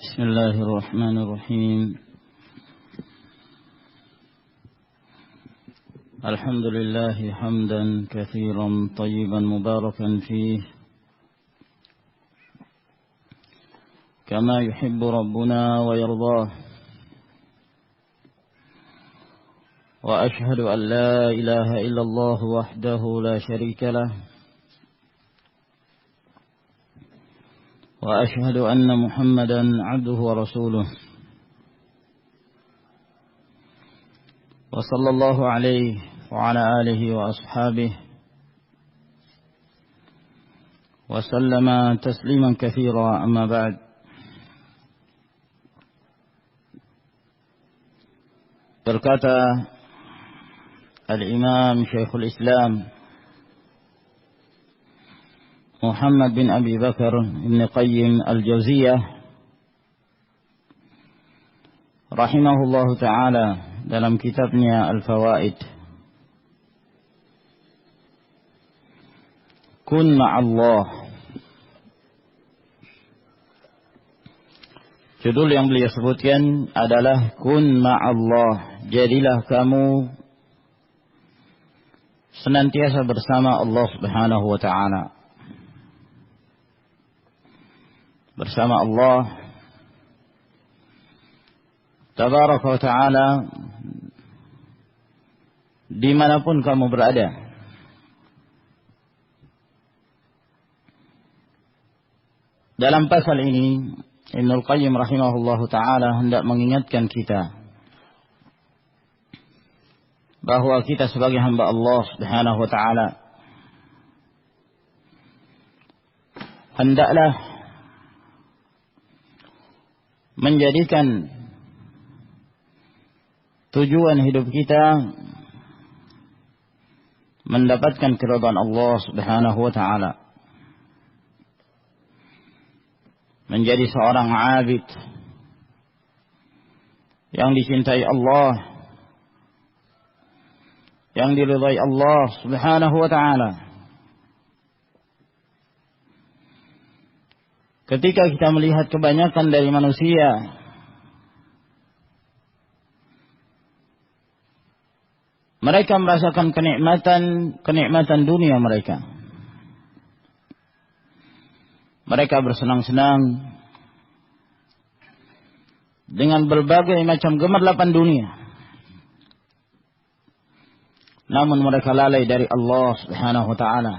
بسم الله الرحمن الرحيم. الحمد لله حمدا كثيرا طيبا مباركا فيه كما يحب ربنا ويرضاه، وأشهد أن لا إله إلا الله وحده لا شريك له، وأشهد أن محمدا عبده ورسوله، وصلى الله عليه وعلى آله وأصحابه وسلم تسليما كثيرا. أما بعد، berkata Al-Imam Syekhul Islam Muhammad bin Abi Bakar Ibn Qayyim Al-Jauziyah rahimahullahu ta'ala dalam kitabnya Al-Fawaid, Kun ma'allah. Judul yang beliau sebutkan adalah Kun ma'allah, jadilah kamu senantiasa bersama Allah Subhanahu wa ta'ala. Bersama Allah Tabaraka wa ta'ala dimanapun kamu berada. Dalam pasal ini Ibnul Qayyim rahimahullahu ta'ala hendak mengingatkan kita bahwa kita sebagai hamba Allah Subhanahu wa ta'ala hendaklah menjadikan tujuan hidup kita mendapatkan keridhaan Allah Subhanahu wa ta'ala, menjadi seorang abid yang dicintai Allah, yang diridhai Allah Subhanahu wa ta'ala. Ketika kita melihat kebanyakan dari manusia mereka merasakan kenikmatan dunia mereka. Mereka bersenang-senang dengan berbagai macam gemerlapan dunia. Namun mereka lalai dari Allah Subhanahu wa ta'ala.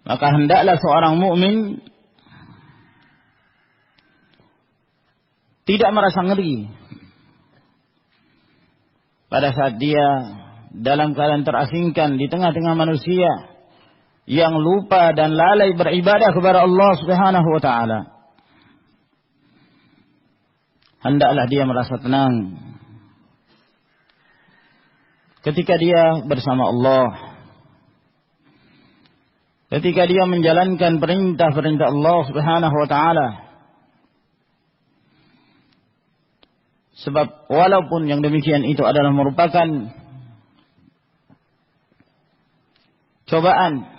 Maka hendaklah seorang mukmin tidak merasa ngeri pada saat dia dalam keadaan terasingkan di tengah-tengah manusia yang lupa dan lalai beribadah kepada Allah Subhanahu wa ta'ala. Hendaklah dia merasa tenang ketika dia bersama Allah, ketika dia menjalankan perintah-perintah Allah Subhanahu wa ta'ala. Sebab walaupun yang demikian itu adalah merupakan cobaan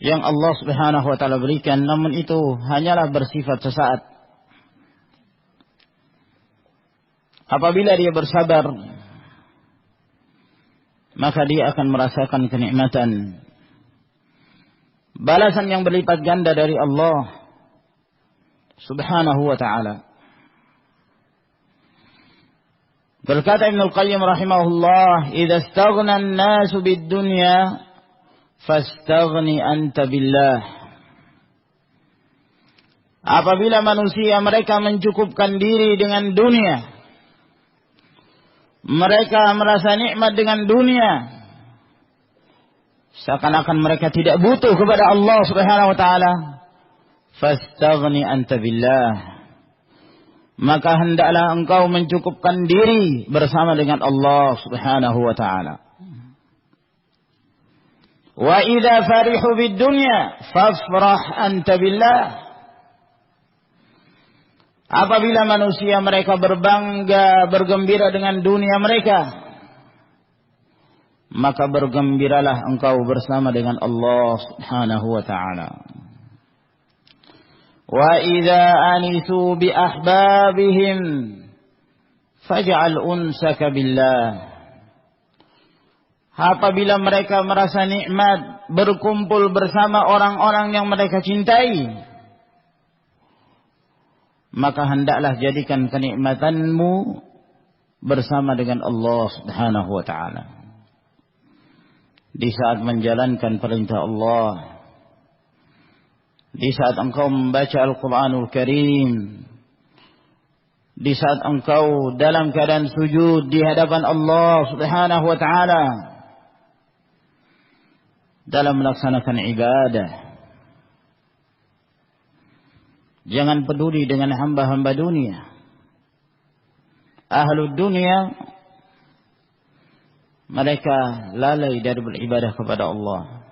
yang Allah Subhanahu wa ta'ala berikan, namun itu hanyalah bersifat sesaat. Apabila dia bersabar, maka dia akan merasakan kenikmatan, balasan yang berlipat ganda dari Allah Subhanahu wa ta'ala. Berkata Ibnul Qayyim rahimahullah, "Idza istaghna an-nasu bid-dunya fastaghni anta billah." Apabila manusia mereka mencukupkan diri dengan dunia, mereka merasa nikmat dengan dunia, seakan-akan mereka tidak butuh kepada Allah Subhanahu wa ta'ala, fastaghni anta billah, maka hendaklah engkau mencukupkan diri bersama dengan Allah Subhanahu wa ta'ala. Wa idza farihu bid dunya fafrah anta billah. Apabila manusia mereka berbangga, bergembira dengan dunia mereka, maka bergembiralah engkau bersama dengan Allah Subhanahu wa ta'ala. Wa idza anisu bi ahbabihim faj'al unsaka billah. Apabila mereka merasa nikmat berkumpul bersama orang-orang yang mereka cintai, maka hendaklah jadikan kenikmatanmu bersama dengan Allah Subhanahu wa taala. Di saat menjalankan perintah Allah, di saat engkau membaca Al-Quranul Karim, di saat engkau dalam keadaan sujud di hadapan Allah Subhanahu wa taala, dalam melaksanakan ibadah. Jangan peduli dengan hamba-hamba dunia. Ahlul dunia, mereka lalai dari beribadah kepada Allah.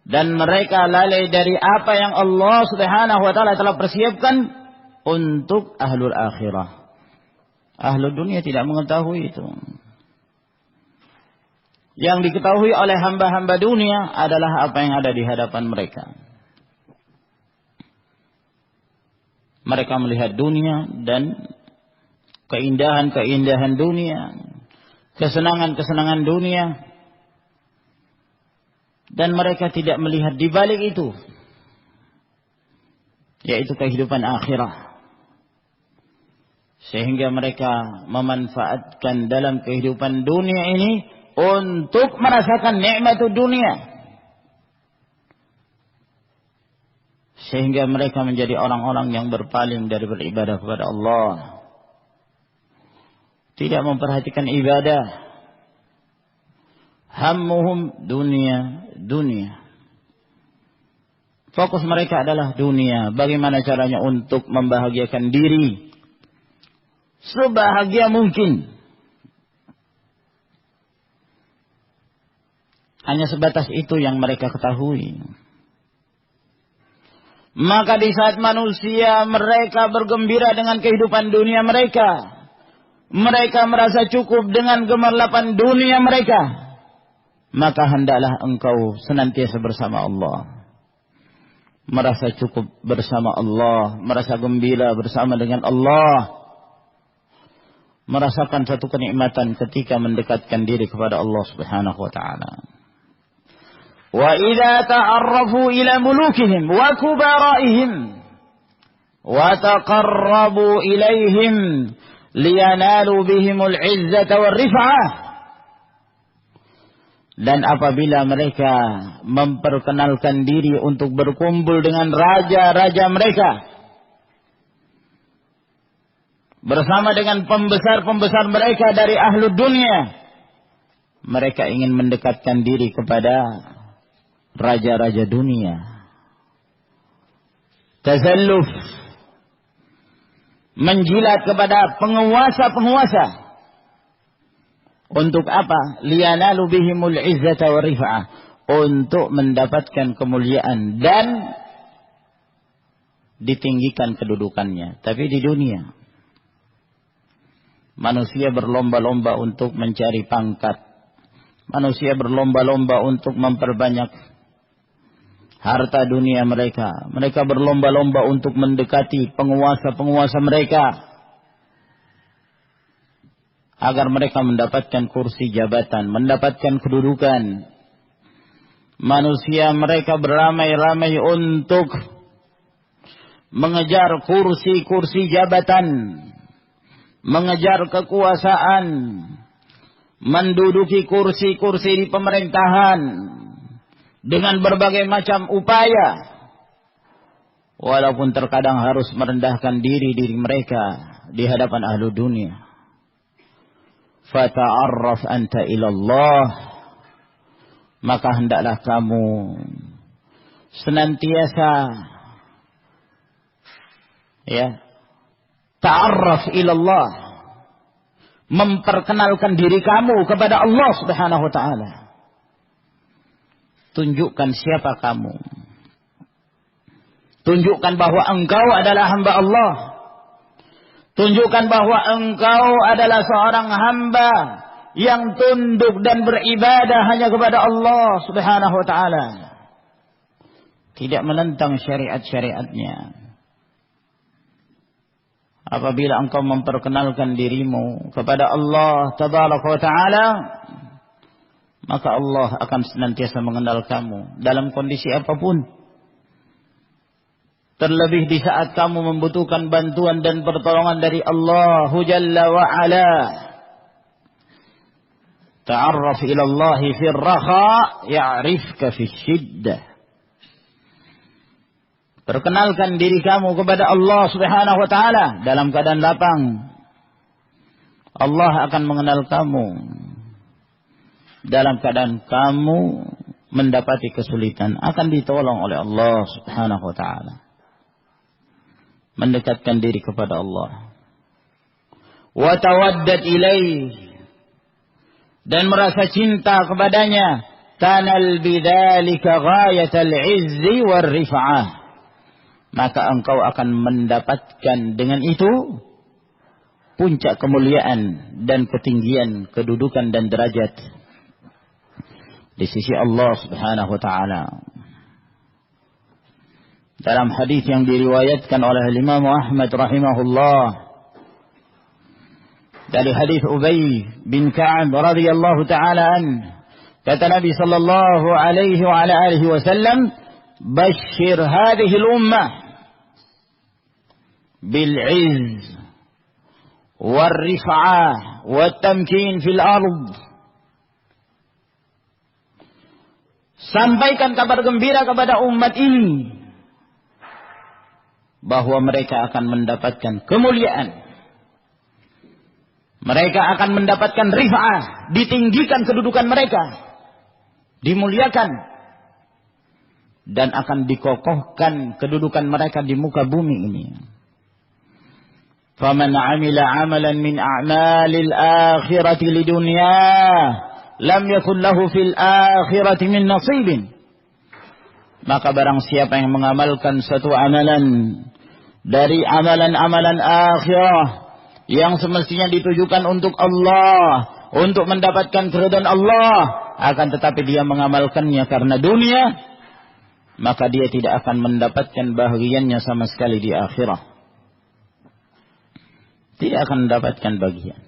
Dan mereka lalai dari apa yang Allah Subhanahu wa taala telah persiapkan untuk ahlul akhirah. Ahlul dunia tidak mengetahui itu. Yang diketahui oleh hamba-hamba dunia adalah apa yang ada di hadapan mereka. Mereka melihat dunia dan keindahan-keindahan dunia, kesenangan-kesenangan dunia, dan mereka tidak melihat di balik itu, yaitu kehidupan akhirah. Sehingga mereka memanfaatkan dalam kehidupan dunia ini untuk merasakan nikmat dunia, sehingga mereka menjadi orang-orang yang berpaling dari beribadah kepada Allah, tidak memperhatikan ibadah. Hammuhum dunia. Fokus mereka adalah dunia. Bagaimana caranya untuk membahagiakan diri sebahagia mungkin. Hanya sebatas itu yang mereka ketahui. Maka di saat manusia mereka bergembira dengan kehidupan dunia mereka, mereka merasa cukup dengan gemerlapan dunia mereka, maka hendaklah engkau senantiasa bersama Allah. Merasa cukup bersama Allah, merasa gembira bersama dengan Allah, merasakan satu kenikmatan ketika mendekatkan diri kepada Allah Subhanahu wa taala. Wa idza ta'arrafu ila mulukihim wa kubaraihim wa taqarrabu ilaihim liyanalu bihimul izzata war rif'ah. Dan apabila mereka memperkenalkan diri untuk berkumpul dengan raja-raja mereka, bersama dengan pembesar-pembesar mereka dari ahlu dunia, mereka ingin mendekatkan diri kepada raja-raja dunia. Tazalluf, menjilat kepada penguasa-penguasa. Untuk apa? Liyanalu bihimul izzata wa rif'ah. Untuk mendapatkan kemuliaan dan ditinggikan kedudukannya. Tapi di dunia, manusia berlomba-lomba untuk mencari pangkat. Manusia berlomba-lomba untuk memperbanyak harta dunia mereka. Mereka berlomba-lomba untuk mendekati penguasa-penguasa mereka, agar mereka mendapatkan kursi jabatan, mendapatkan kedudukan. Manusia mereka beramai-ramai untuk mengejar kursi-kursi jabatan, mengejar kekuasaan, menduduki kursi-kursi di pemerintahan dengan berbagai macam upaya, walaupun terkadang harus merendahkan diri mereka di hadapan ahlu dunia. Fata'arraf anta ilallah, maka hendaklah kamu senantiasa ta'arraf ilallah, memperkenalkan diri kamu kepada Allah Subhanahu wa taala. Tunjukkan siapa kamu. Tunjukkan bahwa engkau adalah hamba Allah. Tunjukkan bahwa engkau adalah seorang hamba yang tunduk dan beribadah hanya kepada Allah Subhanahu wa taala. tidak menentang syariat-syariatnya. Apabila engkau memperkenalkan dirimu kepada Allah Tabaraka wa Ta'ala, maka Allah akan senantiasa mengenal kamu dalam kondisi apapun. Terlebih di saat kamu membutuhkan bantuan dan pertolongan dari Allah Jalla wa Ala. Ta'arraf ila Allah fi ar-rakha ya'rifka fi syiddah. Perkenalkan diri kamu kepada Allah Subhanahu wa Ta'ala dalam keadaan lapang. Allah akan mengenal kamu dalam keadaan kamu mendapati kesulitan, akan ditolong oleh Allah Subhanahu wa Ta'ala. Mendekatkan diri kepada Allah. Wa tawaddad ilaih, dan merasa cinta kepadanya. Tanal bidzalika ghayatal izzi war rif'ah, maka engkau akan mendapatkan dengan itu puncak kemuliaan dan ketinggian kedudukan dan derajat di sisi Allah Subhanahu wa Ta'ala. Dalam hadis yang diriwayatkan oleh Imam Ahmad rahimahullah, dari hadis Ubay bin Ka'ab radhiyallahu ta'ala anhu, kata Nabi sallallahu alaihi wa ala alihi wasallam, bashir hadhihi al-ummah bil 'izz war rif'ah wat tamkin fil ard. Sampaikan kabar gembira kepada umat ini bahwa mereka akan mendapatkan kemuliaan. Mereka akan mendapatkan rif'ah, ditinggikan kedudukan mereka, dimuliakan, dan akan dikokohkan kedudukan mereka di muka bumi ini. Faman 'amila 'amalan min a'malil akhirati lidunyah lam yakun lahu fil akhirati min nasibin. Maka barang siapa yang mengamalkan suatu amalan dari amalan-amalan akhirah yang semestinya ditujukan untuk Allah, untuk mendapatkan keridhaan Allah, akan tetapi dia mengamalkannya karena dunia, maka dia tidak akan mendapatkan bahagiannya sama sekali di akhirah. Tidak akan mendapatkan bagian.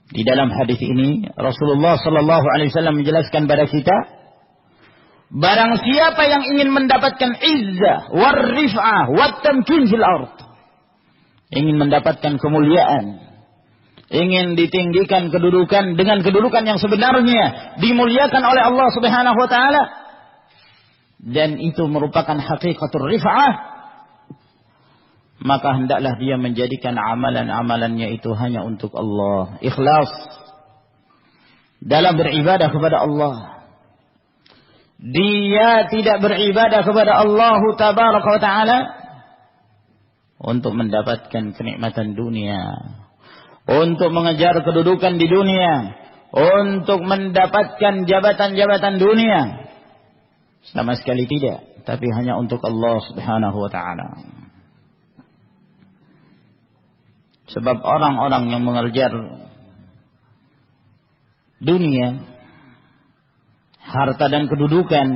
Di dalam hadis ini Rasulullah sallallahu alaihi wasallam menjelaskan pada kita, barang siapa yang ingin mendapatkan izzah, war rif'ah, wat tamkin fil ard, ingin mendapatkan kemuliaan, ingin ditinggikan kedudukan dengan kedudukan yang sebenarnya, dimuliakan oleh Allah Subhanahu wa Ta'ala, dan itu merupakan hakikatul rif'ah, maka hendaklah dia menjadikan amalan-amalannya itu hanya untuk Allah, ikhlas dalam beribadah kepada Allah. Dia tidak beribadah kepada Allah Tabaraka wa Ta'ala untuk mendapatkan kenikmatan dunia, untuk mengejar kedudukan di dunia, untuk mendapatkan jabatan-jabatan dunia. Sama sekali tidak, tapi hanya untuk Allah Subhanahu wa Ta'ala. Sebab orang-orang yang mengejar dunia, harta dan kedudukan,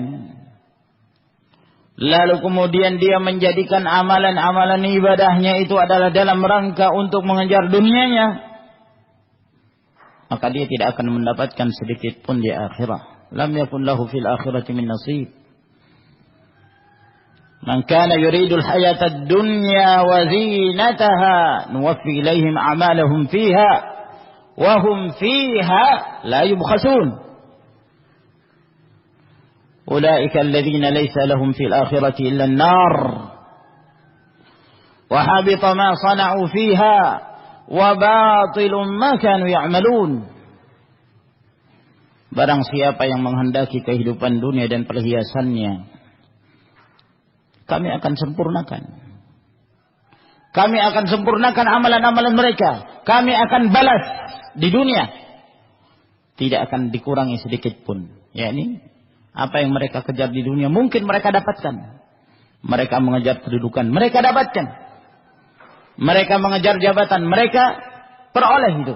lalu kemudian dia menjadikan amalan-amalan ibadahnya itu adalah dalam rangka untuk mengejar dunianya, maka dia tidak akan mendapatkan sedikit pun di akhirah. Lam yakun lahu fil akhirati min nasib. Man kana yuridul hayatad dunya wa zinataha nuwaffi ilaihim a'malahum fiha wa hum fiha la yubkhasun. أولئك الذين ليس لهم في الآخرة إلا النار وحبط ما صنعوا فيها وباطل ما كانوا يعملون. Barang siapa yang menghendaki kehidupan dunia dan perhiasannya, kami akan sempurnakan. Kami akan sempurnakan amalan-amalan mereka. Kami akan balas di dunia. Tidak akan dikurangi sedikit pun. Yakni apa yang mereka kejar di dunia mungkin mereka dapatkan. Mereka mengejar kedudukan, mereka dapatkan. Mereka mengejar jabatan, mereka peroleh itu.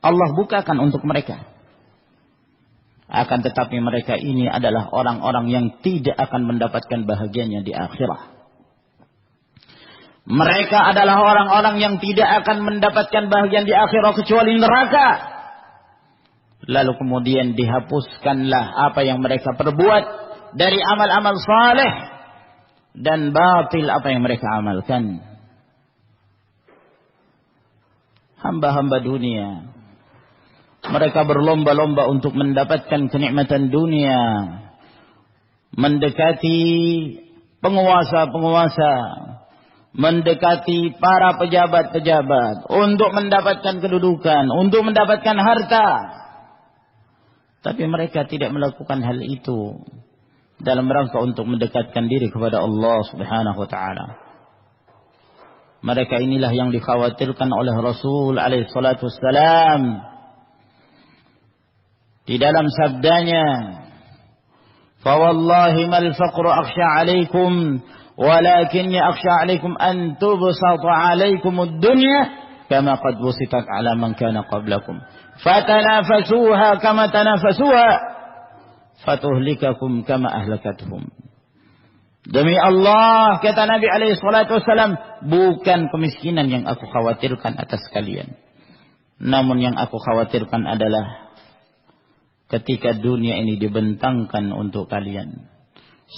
Allah bukakan untuk mereka. Akan tetapi mereka ini adalah orang-orang yang tidak akan mendapatkan bahagianya di akhirat. Mereka adalah orang-orang yang tidak akan mendapatkan bahagian di akhirat kecuali neraka. Lalu kemudian dihapuskanlah apa yang mereka perbuat dari amal-amal saleh dan batil apa yang mereka amalkan. Hamba-hamba dunia, mereka berlomba-lomba untuk mendapatkan kenikmatan dunia, mendekati penguasa-penguasa, mendekati para pejabat-pejabat untuk mendapatkan kedudukan, untuk mendapatkan harta. Tapi mereka tidak melakukan hal itu dalam rangka untuk mendekatkan diri kepada Allah Subhanahu wa taala. Mereka inilah yang dikhawatirkan oleh Rasul alaihi salatu wassalam di dalam sabdanya, "Fa wallahi mal faqru akhsha 'alaikum walakinni akhsha 'alaikum an tubsata 'alaikum ad-dunya kama qad busitat 'ala man kana qablakum fatanafasuha kama tanafasuha fatuhlikakum kama ahlakatuhum." Demi Allah, kata Nabi alaihi salatu wasallam, bukan kemiskinan yang aku khawatirkan atas kalian, namun yang aku khawatirkan adalah ketika dunia ini dibentangkan untuk kalian,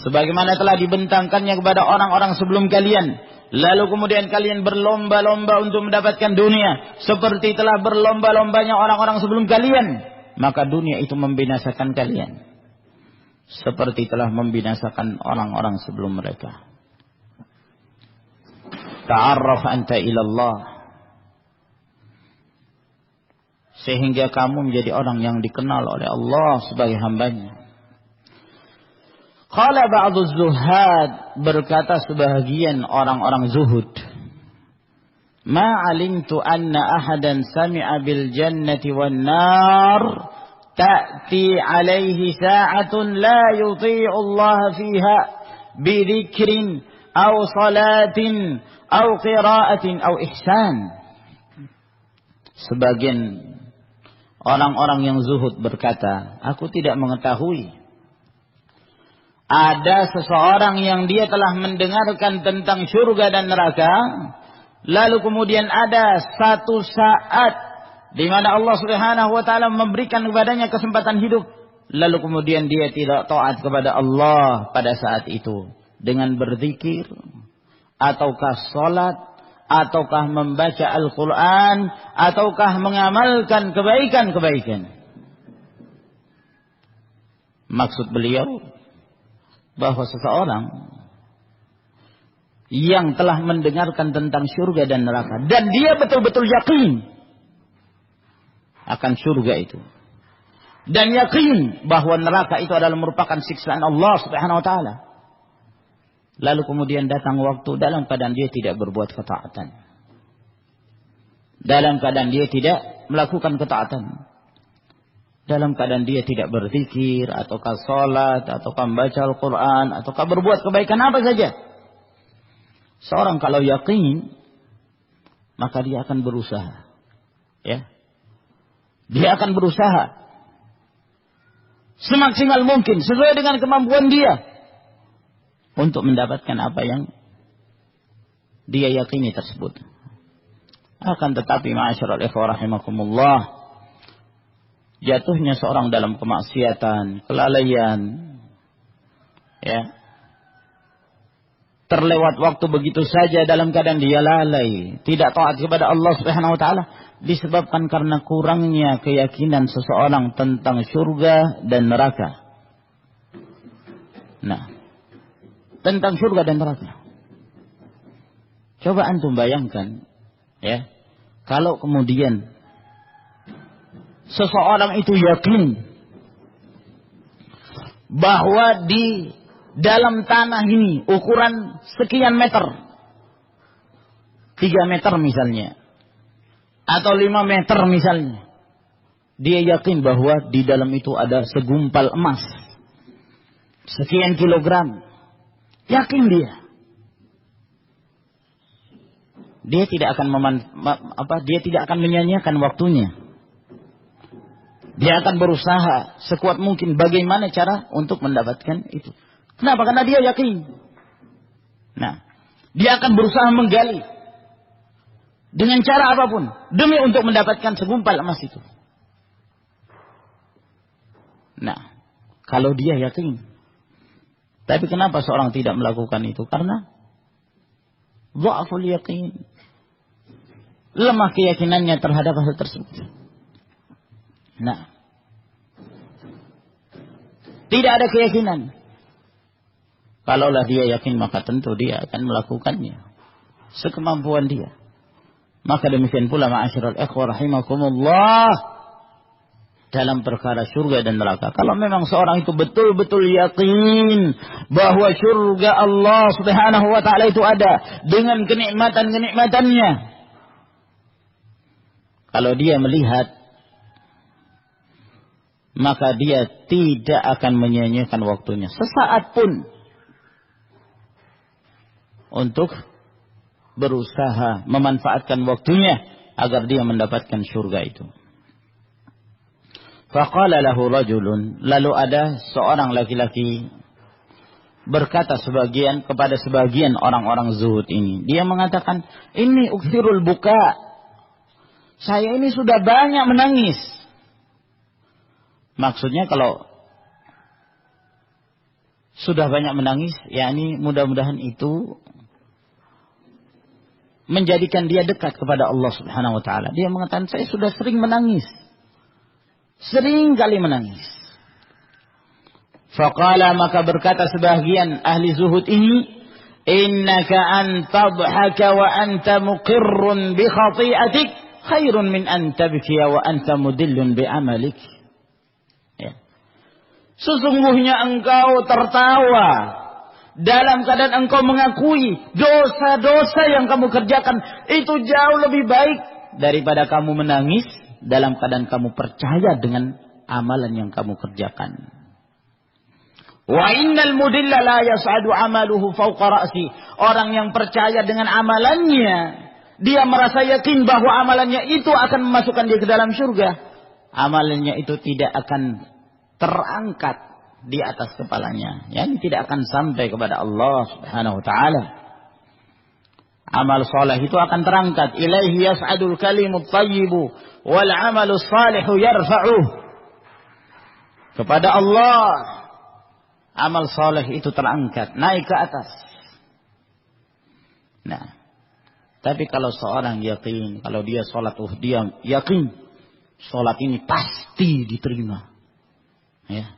sebagaimana telah dibentangkannya kepada orang-orang sebelum kalian, lalu kemudian kalian berlomba-lomba untuk mendapatkan dunia seperti telah berlomba-lombanya orang-orang sebelum kalian, maka dunia itu membinasakan kalian seperti telah membinasakan orang-orang sebelum mereka. Ta'arraf anta ilallah, sehingga kamu menjadi orang yang dikenal oleh Allah sebagai hambanya. Qala ba'du zuhad, berkata sebahagian orang-orang zuhud, ma alimtu anna ahadan sami'a bil jannati wan nar ta'ti alaihi sa'atun la yuti'u Allah fiha bidhikrin aw salatin aw qira'atin aw ihsan. Sebagian orang-orang yang zuhud berkata, aku tidak mengetahui ada seseorang yang dia telah mendengarkan tentang surga dan neraka, lalu kemudian ada satu saat di mana Allah Subhanahu wa taala memberikan kepadanya kesempatan hidup, lalu kemudian dia tidak taat kepada Allah pada saat itu dengan berzikir ataukah salat ataukah membaca Al-Qur'an ataukah mengamalkan kebaikan-kebaikan. Maksud beliau bahwa seseorang yang telah mendengarkan tentang surga dan neraka dan dia betul-betul yakin akan surga itu dan yakin bahwa neraka itu adalah merupakan siksaan Allah Subhanahu wa taala, lalu kemudian datang waktu dalam keadaan dia tidak berbuat ketaatan, dalam keadaan dia tidak melakukan ketaatan, dalam keadaan dia tidak berzikir ataukah salat ataukah membaca Al-Qur'an ataukah berbuat kebaikan apa saja. Seorang kalau yakin, maka dia akan berusaha, ya. Dia akan berusaha semaksimal mungkin sesuai dengan kemampuan dia untuk mendapatkan apa yang dia yakini tersebut. Akan tetapi ma'asyiral ikhwah rahimakumullah, jatuhnya seorang dalam kemaksiatan, kelalaian, ya, terlewat waktu begitu saja dalam keadaan dia lalai, tidak taat kepada Allah Subhanahu wa taala, disebabkan karena kurangnya keyakinan seseorang tentang surga dan neraka. Nah, tentang surga dan neraka, coba antum bayangkan, ya, kalau kemudian seseorang itu yakin bahwa di dalam tanah ini ukuran sekian meter, 3 meter misalnya, atau 5 meter misalnya, dia yakin bahwa di dalam itu ada segumpal emas sekian kilogram, yakin dia tidak akan dia tidak akan menyanyiakan waktunya Dia akan berusaha sekuat mungkin bagaimana cara untuk mendapatkan itu. Kenapa? Karena dia yakin. Nah, dia akan berusaha menggali dengan cara apapun demi untuk mendapatkan segumpal emas itu. Nah, kalau dia yakin. Tapi kenapa seorang tidak melakukan itu? Karena dha'ful yakin. Lemah keyakinannya terhadap hal tersebut. Nah, tidak ada keyakinan. Kalaulah dia yakin, maka tentu dia akan melakukannya sekemampuan dia. Maka demikian pula ma'asyiral ikhwah rahimakumullah, dalam perkara surga dan neraka. Kalau memang seorang itu betul-betul yakin bahwa surga Allah Subhanahu wa taala itu ada dengan kenikmatan-kenikmatannya. Kalau dia melihat, maka dia tidak akan menyia-nyiakan waktunya sesaat pun untuk berusaha memanfaatkan waktunya agar dia mendapatkan surga itu. Faqala lahu rajulun, lalu ada seorang laki-laki berkata kepada sebagian orang-orang zuhud ini. Dia mengatakan, "Inni ukthirul buka." Saya ini sudah banyak menangis. Maksudnya kalau sudah banyak menangis, yakni mudah-mudahan itu menjadikan dia dekat kepada Allah Subhanahu wa taala. Dia mengatakan, saya sudah sering menangis. Sering kali menangis. Faqala, maka berkata sebagian ahli zuhud ini, innaka an tadhaka wa anta muqirrun bi khati'atik khairun min an tabkiya wa anta mudillun bi amalik. Ya. Sesungguhnya engkau tertawa dalam keadaan engkau mengakui dosa-dosa yang kamu kerjakan, itu jauh lebih baik daripada kamu menangis dalam keadaan kamu percaya dengan amalan yang kamu kerjakan. Wa innal mudilla la yas'adu amaluhu fawqa ra'si. Orang yang percaya dengan amalannya, dia merasa yakin bahwa amalannya itu akan memasukkan dia ke dalam surga. Amalannya itu tidak akan terangkat di atas kepalanya, yakni tidak akan sampai kepada Allah Subhanahu wa taala. Amal saleh itu akan terangkat, ilaihi yas'adul kalimut thayyibu wal amalus salihu yarfa'uh. Kepada Allah amal saleh itu terangkat, naik ke atas. Nah, tapi kalau seorang yakin, kalau dia salat dia yakin salat ini pasti diterima. Ya.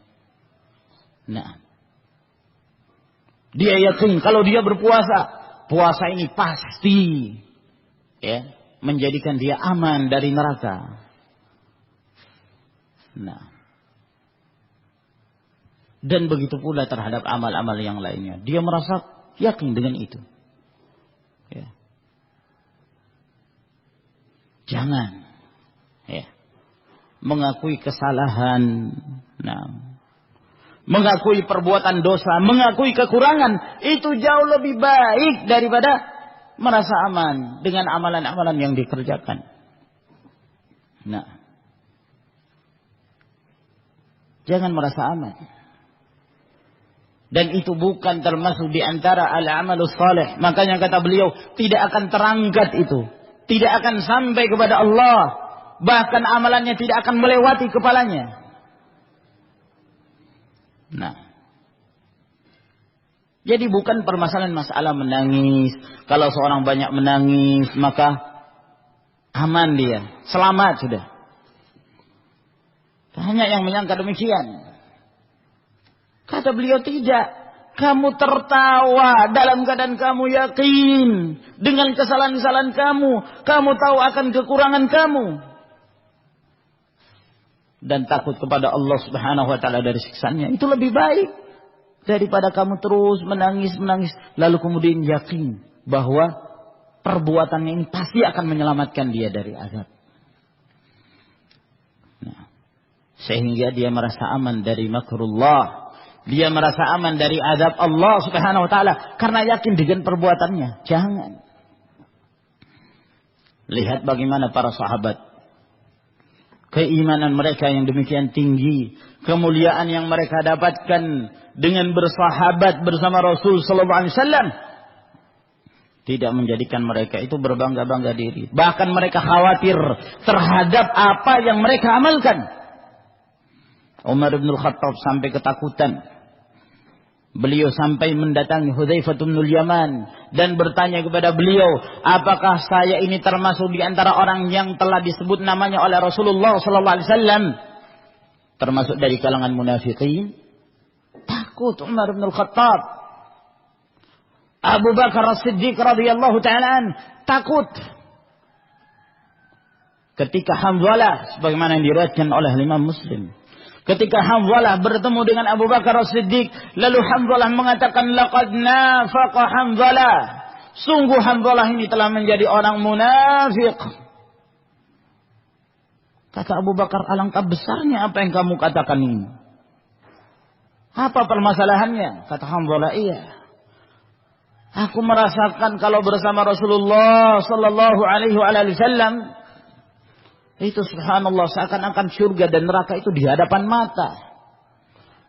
Nah, dia yakin kalau dia berpuasa, puasa ini pasti ya menjadikan dia aman dari neraka. Nah, dan begitu pula terhadap amal-amal yang lainnya, dia merasa yakin dengan itu. Ya. Jangan ya mengakui kesalahan, nah, mengakui perbuatan dosa, mengakui kekurangan, itu jauh lebih baik daripada merasa aman dengan amalan-amalan yang dikerjakan. Nah, jangan merasa aman. Dan itu bukan termasuk di antara al-amalus salih. Makanya kata beliau, tidak akan terangkat itu, tidak akan sampai kepada Allah, bahkan amalannya tidak akan melewati kepalanya. Nah, jadi bukan permasalahan masalah menangis. Kalau seorang banyak menangis, maka aman dia, selamat sudah. Banyak yang menyangka demikian. Kata beliau, tidak. Kamu tertawa dalam keadaan kamu yakin dengan kesalahan-kesalahan kamu. Kamu tahu akan kekurangan kamu. Dan takut kepada Allah Subhanahu wa taala dari siksanya, itu lebih baik daripada kamu terus menangis lalu kemudian yakin bahwa perbuatannya ini pasti akan menyelamatkan dia dari azab. Nah, sehingga dia merasa aman dari makrullah, dia merasa aman dari azab Allah Subhanahu wa taala karena yakin dengan perbuatannya. Jangan. Lihat bagaimana para sahabat keimanan mereka yang demikian tinggi, kemuliaan yang mereka dapatkan dengan bersahabat bersama Rasul sallallahu alaihi wasallam, tidak menjadikan mereka itu berbangga-bangga diri. Bahkan mereka khawatir terhadap apa yang mereka amalkan. Umar bin Khattab sampai ketakutan. Beliau sampai mendatangi Hudzaifah bin Yaman dan bertanya kepada beliau, apakah saya ini termasuk di antara orang yang telah disebut namanya oleh Rasulullah sallallahu alaihi wasallam, termasuk dari kalangan munafiqin? Takut Umar bin Khattab. Abu Bakar As-Siddiq radhiyallahu ta'ala takut. Ketika Hamzalah, sebagaimana yang diriwayatkan oleh Imam Muslim, ketika Hamzalah bertemu dengan Abu Bakar As-Siddiq, lalu Hamzalah mengatakan, laqad nafaqa Hamzalah, sungguh Hamzalah ini telah menjadi orang munafik. Kata Abu Bakar, alangkah besarnya apa yang kamu katakan ini. Apa permasalahannya? Kata Hamzalah, iya, aku merasakan kalau bersama Rasulullah sallallahu alaihi wasallam itu subhanallah seakan-akan surga dan neraka itu di hadapan mata.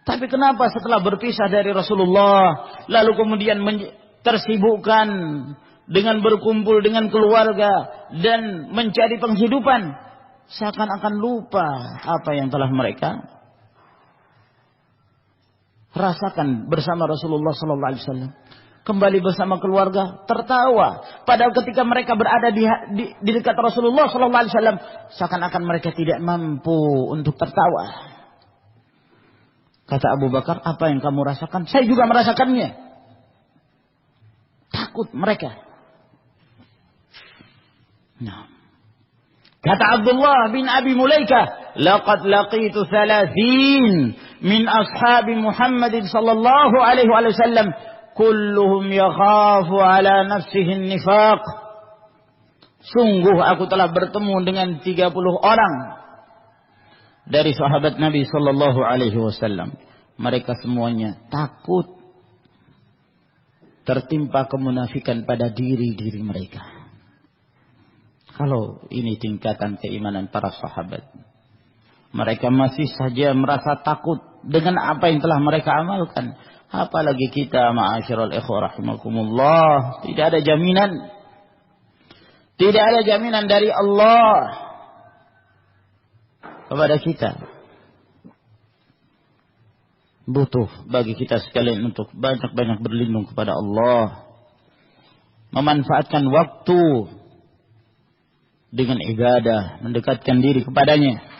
Tapi kenapa setelah berpisah dari Rasulullah lalu kemudian tersibukkan dengan berkumpul dengan keluarga dan mencari penghidupan, seakan-akan lupa apa yang telah mereka rasakan bersama Rasulullah sallallahu alaihi wasallam. Kembali bersama keluarga, tertawa. Padahal ketika mereka berada di dekat Rasulullah sallallahu alaihi wasallam, seakan-akan mereka tidak mampu untuk tertawa. Kata Abu Bakar, apa yang kamu rasakan? Saya juga merasakannya. Takut mereka. Nah. Kata Abdullah bin Abi Mulaikah, laqad laqitu 30 min ashabi Muhammadin sallallahu alaihi wasallam kulluhum yakhafu ala nafsihi nifaq. Sungguh aku telah bertemu dengan 30 orang dari sahabat Nabi sallallahu alaihi wasallam. Mereka semuanya takut tertimpa kemunafikan pada diri-diri mereka. Kalau ini tingkatan keimanan para sahabat, mereka masih saja merasa takut dengan apa yang telah mereka amalkan. Apalagi kita, ma'asyiral ikhwah rahimakumullah, tidak ada jaminan. Tidak ada jaminan dari Allah kepada kita. Butuh bagi kita sekalian untuk banyak-banyak berlindung kepada Allah. Memanfaatkan waktu dengan ibadah, mendekatkan diri kepadanya.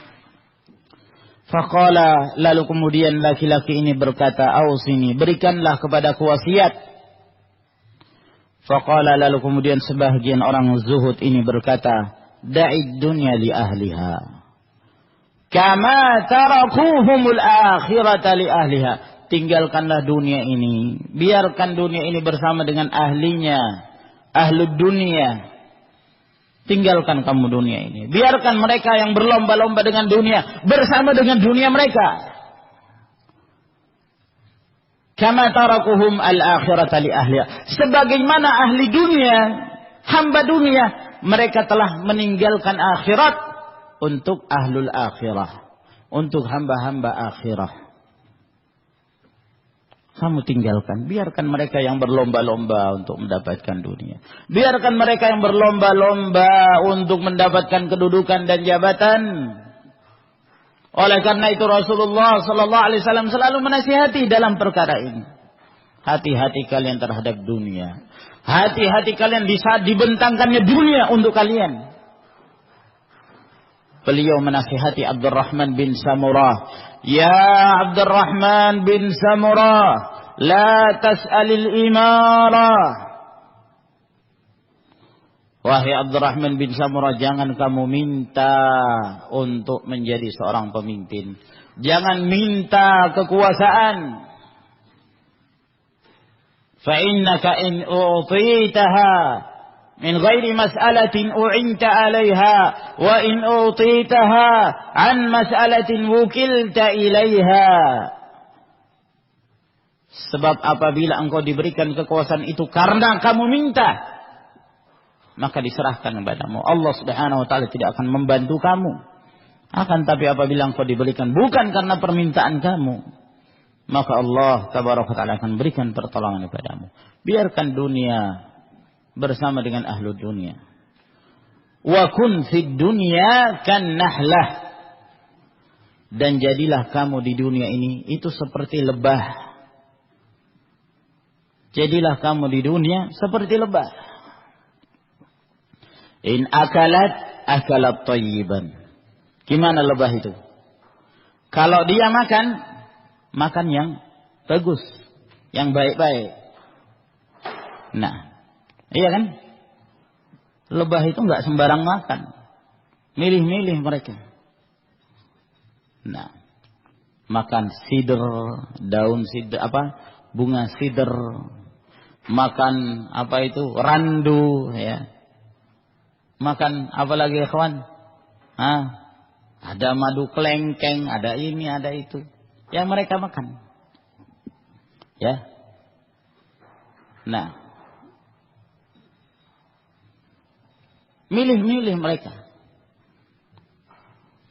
Faqala, lalu kemudian laki-laki ini berkata, ausini, berikanlah kepadaku wasiat. Faqala, lalu kemudian sebahagian orang zuhud ini berkata, da'id dunya li ahliha kama tarakuhumul akhirata li ahliha. Tinggalkanlah dunia ini, biarkan dunia ini bersama dengan ahlinya, ahlud dunia. Tinggalkan kamu dunia ini. Biarkan mereka yang berlomba-lomba dengan dunia bersama dengan dunia mereka. Kama tarakuhum al-akhirata li ahliha. Sebagaimana ahli dunia, hamba dunia, mereka telah meninggalkan akhirat untuk ahlul akhirah, untuk hamba-hamba akhirah. Kamu tinggalkan. Biarkan mereka yang berlomba-lomba untuk mendapatkan dunia. Biarkan mereka yang berlomba-lomba untuk mendapatkan kedudukan dan jabatan. Oleh karena itu Rasulullah sallallahu alaihi wasallam selalu menasihati dalam perkara ini. Hati-hati kalian terhadap dunia. Hati-hati kalian di saat dibentangkannya dunia untuk kalian. Beliau menasihati Abdurrahman bin Samurah. Ya Abdurrahman bin Samurah, la tas'alil imarah. Wahai Abdurrahman bin Samurah, jangan kamu minta untuk menjadi seorang pemimpin. Jangan minta kekuasaan. Fa innaka in u'titaha min ghairi mas'alatin u'inta 'alaiha wa in utitaha an mas'alatin wukilta ilaiha. Sebab apabila engkau diberikan kekuasaan itu karena kamu minta, maka diserahkan kepadamu. Allah Subhanahu wa taala tidak akan membantu kamu. Akan tapi apabila engkau diberikan bukan karena permintaan kamu, maka Allah tabaraka wa ta'ala akan berikan pertolongan kepadamu. Biarkan dunia bersama dengan ahlu dunia. Wa kun fid dunya kan nahlah. Dan jadilah kamu di dunia ini itu seperti lebah. Jadilah kamu di dunia seperti lebah. In akalat thayyiban. Gimana lebah itu? Kalau dia makan yang bagus, yang baik-baik. Nah, iya kan? Lebah itu enggak sembarang makan. Milih-milih mereka. Nah, makan sidr, daun sidr, bunga sidr, makan randu, ya. Makan apa lagi ya kawan? Ada madu kelengkeng, ada ini, ada itu. Yang mereka makan. Ya. Nah. Milih-milih mereka.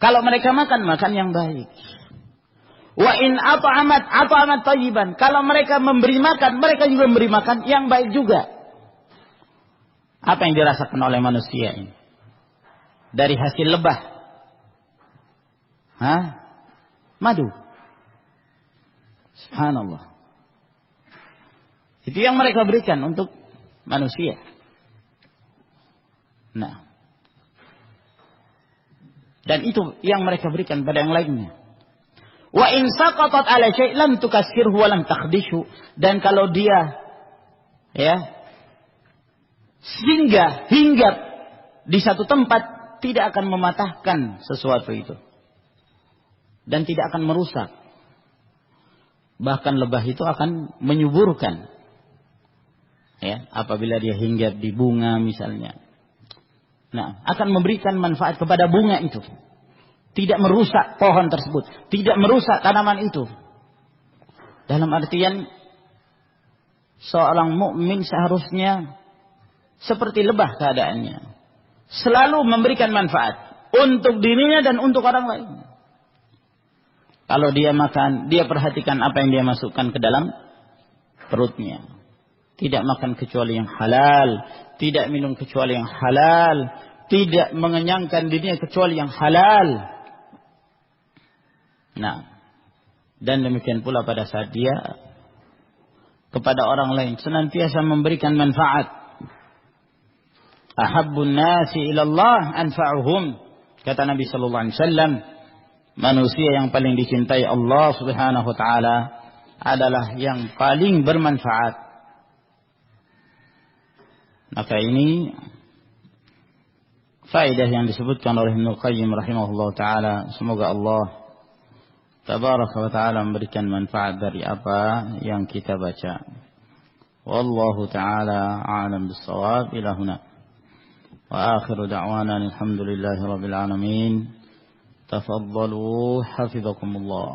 Kalau mereka makan yang baik. Wa in at'amat thayyiban. Kalau mereka memberi makan, mereka juga memberi makan yang baik juga. Apa yang dirasakan oleh manusia ini? Dari hasil lebah. Madu. Subhanallah. Itu yang mereka berikan untuk manusia. Nah. Dan itu yang mereka berikan pada yang lainnya. Wa in saqatat ala syai' lam tukassirhu wa lam takhdishu. Dan kalau dia hinggap di satu tempat, tidak akan mematahkan sesuatu itu. Dan tidak akan merusak. Bahkan lebah itu akan menyuburkan. Ya, apabila dia hinggap di bunga misalnya. Nah, akan memberikan manfaat kepada bunga itu. Tidak merusak pohon tersebut. Tidak merusak tanaman itu. Dalam artian seorang mukmin seharusnya seperti lebah keadaannya. Selalu memberikan manfaat untuk dirinya dan untuk orang lain. Kalau dia makan, dia perhatikan apa yang dia masukkan ke dalam perutnya. Tidak makan kecuali yang halal. Tidak minum kecuali yang halal. Tidak mengenyangkan dirinya kecuali yang halal. Nah, dan demikian pula pada saat dia kepada orang lain senantiasa memberikan manfaat. Ahabbun nasi ilallah anfa'uhum. Kata Nabi sallallahu alaihi wasallam, manusia yang paling dicintai Allah Subhanahu wa taala adalah yang paling bermanfaat. Maka ini faedah yang disebutkan oleh Ibnu Qayyim rahimahullah taala. Semoga Allah tabaraka wa taala memberikan manfaat dari apa yang kita baca. Wallahu taala a'lam bis-shawab. Ila huna. Wa akhiru da'wana alhamdulillahi rabbil alamin. تفضلوا حفظكم الله.